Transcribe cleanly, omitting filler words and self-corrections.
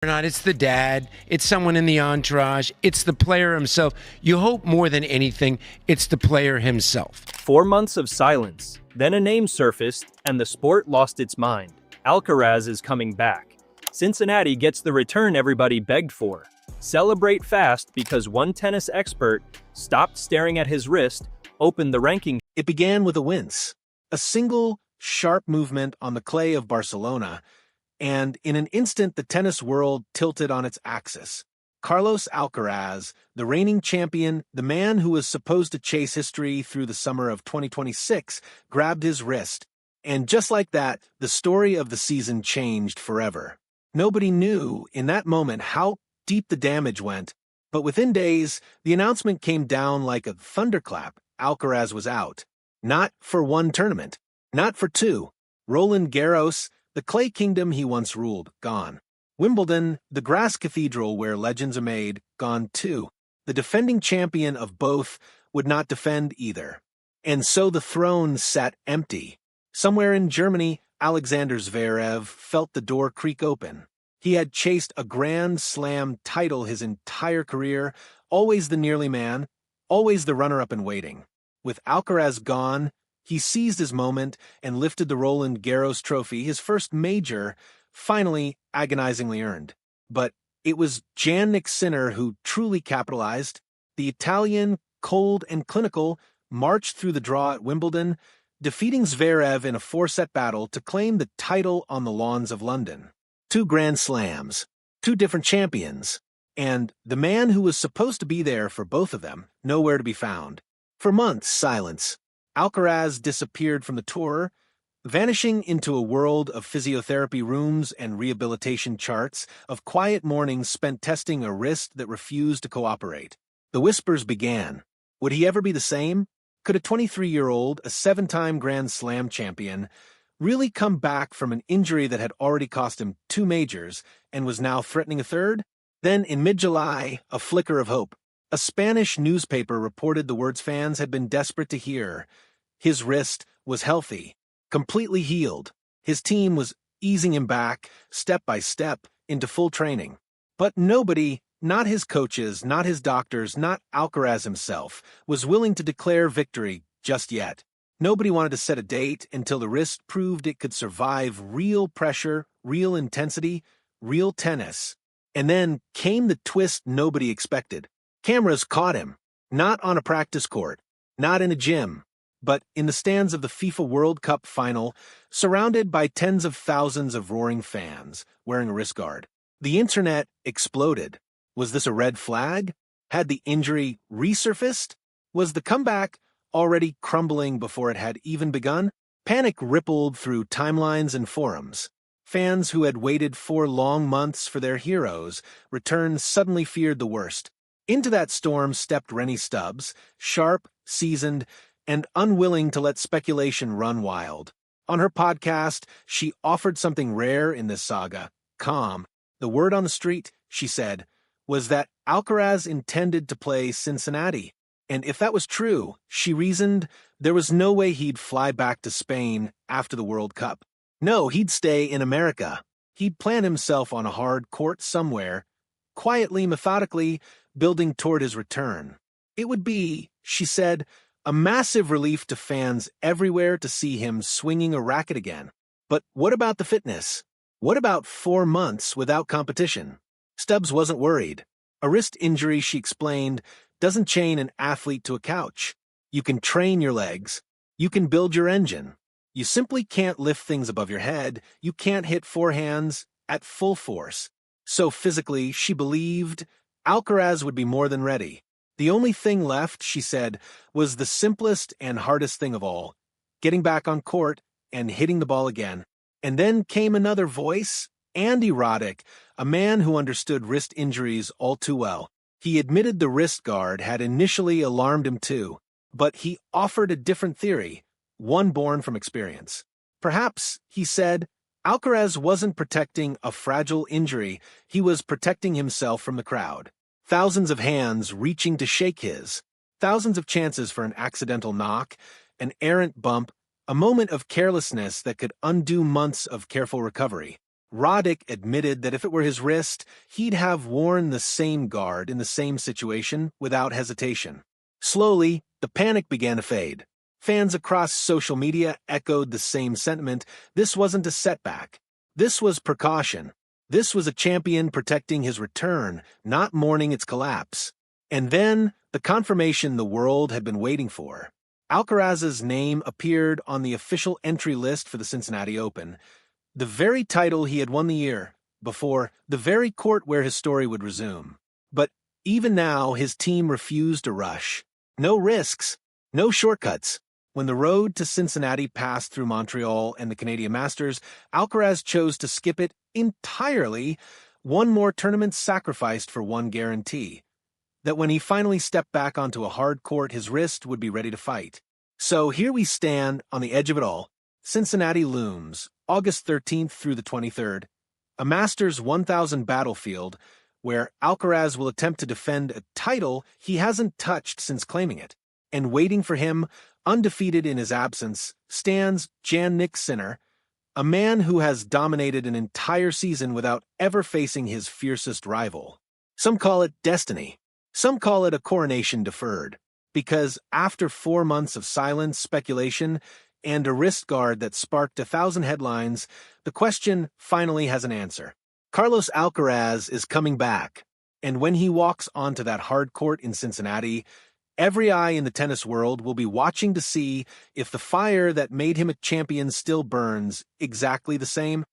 or not, it's the dad, it's someone in the entourage, it's the player himself. You hope more than anything, it's the player himself. 4 months of silence. Then a name surfaced, and the sport lost its mind. Alcaraz is coming back. Cincinnati gets the return everybody begged for. Celebrate fast because one tennis expert stopped staring at his wrist, opened the ranking. It began with a wince, a single, sharp movement on the clay of Barcelona, and in an instant the tennis world tilted on its axis. Carlos Alcaraz, the reigning champion, the man who was supposed to chase history through the summer of 2026, grabbed his wrist. And just like that, the story of the season changed forever. Nobody knew in that moment how deep the damage went, but within days, the announcement came down like a thunderclap. Alcaraz was out. Not for one tournament. Not for two. Roland Garros, the clay kingdom he once ruled, gone. Wimbledon, the grass cathedral where legends are made, gone too. The defending champion of both would not defend either. And so the throne sat empty. Somewhere in Germany, Alexander Zverev felt the door creak open. He had chased a Grand Slam title his entire career, always the nearly man, always the runner-up in waiting. With Alcaraz gone, he seized his moment and lifted the Roland Garros trophy, his first major, finally agonizingly earned. But it was Jannik Sinner who truly capitalized. The Italian, cold and clinical, marched through the draw at Wimbledon, defeating Zverev in a 4-set battle to claim the title on the lawns of London. 2 Grand Slams, 2 different champions, and the man who was supposed to be there for both of them, nowhere to be found. For months, silence. Alcaraz disappeared from the tour, vanishing into a world of physiotherapy rooms and rehabilitation charts, of quiet mornings spent testing a wrist that refused to cooperate. The whispers began. Would he ever be the same? Could a 23-year-old, a 7-time Grand Slam champion, really come back from an injury that had already cost him 2 majors and was now threatening a third? Then, in mid-July, a flicker of hope. A Spanish newspaper reported the words fans had been desperate to hear. His wrist was healthy, completely healed. His team was easing him back, step by step, into full training. But nobody, not his coaches, not his doctors, not Alcaraz himself, was willing to declare victory just yet. Nobody wanted to set a date until the wrist proved it could survive real pressure, real intensity, real tennis. And then came the twist nobody expected. Cameras caught him, not on a practice court, not in a gym, but in the stands of the FIFA World Cup final, surrounded by tens of thousands of roaring fans, wearing a wrist guard. The internet exploded. Was this a red flag? Had the injury resurfaced? Was the comeback already crumbling before it had even begun? Panic rippled through timelines and forums. Fans who had waited 4 long months for their heroes' return suddenly feared the worst. Into that storm stepped Rennae Stubbs, sharp, seasoned, and unwilling to let speculation run wild. On her podcast, she offered something rare in this saga, calm. The word on the street, she said, was that Alcaraz intended to play Cincinnati. And if that was true, she reasoned, there was no way he'd fly back to Spain after the World Cup. No, he'd stay in America. He'd plant himself on a hard court somewhere, quietly, methodically, building toward his return. It would be, she said, a massive relief to fans everywhere to see him swinging a racket again. But what about the fitness? What about 4 months without competition? Stubbs wasn't worried. A wrist injury, she explained, doesn't chain an athlete to a couch. You can train your legs. You can build your engine. You simply can't lift things above your head. You can't hit forehands at full force. So physically, she believed Alcaraz would be more than ready. The only thing left, she said, was the simplest and hardest thing of all, getting back on court and hitting the ball again. And then came another voice, Andy Roddick, a man who understood wrist injuries all too well. He admitted the wrist guard had initially alarmed him too, but he offered a different theory, one born from experience. Perhaps, he said, Alcaraz wasn't protecting a fragile injury, he was protecting himself from the crowd. Thousands of hands reaching to shake his, thousands of chances for an accidental knock, an errant bump, a moment of carelessness that could undo months of careful recovery. Roddick admitted that if it were his wrist, he'd have worn the same guard in the same situation without hesitation. Slowly, the panic began to fade. Fans across social media echoed the same sentiment. This wasn't a setback. This was precaution. This was a champion protecting his return, not mourning its collapse. And then, the confirmation the world had been waiting for. Alcaraz's name appeared on the official entry list for the Cincinnati Open, the very title he had won the year before, the very court where his story would resume. But even now, his team refused to rush. No risks, no shortcuts. When the road to Cincinnati passed through Montreal and the Canadian Masters, Alcaraz chose to skip it entirely, one more tournament sacrificed for one guarantee: that when he finally stepped back onto a hard court, his wrist would be ready to fight. So here we stand on the edge of it all. Cincinnati looms, August 13th through the 23rd, a Masters 1000 battlefield where Alcaraz will attempt to defend a title he hasn't touched since claiming it. And waiting for him, undefeated in his absence, stands Jannik Sinner, a man who has dominated an entire season without ever facing his fiercest rival. Some call it destiny. Some call it a coronation deferred, because after 4 months of silence, speculation, and a wrist guard that sparked 1,000 headlines, the question finally has an answer. Carlos Alcaraz is coming back, and when he walks onto that hard court in Cincinnati, every eye in the tennis world will be watching to see if the fire that made him a champion still burns exactly the same.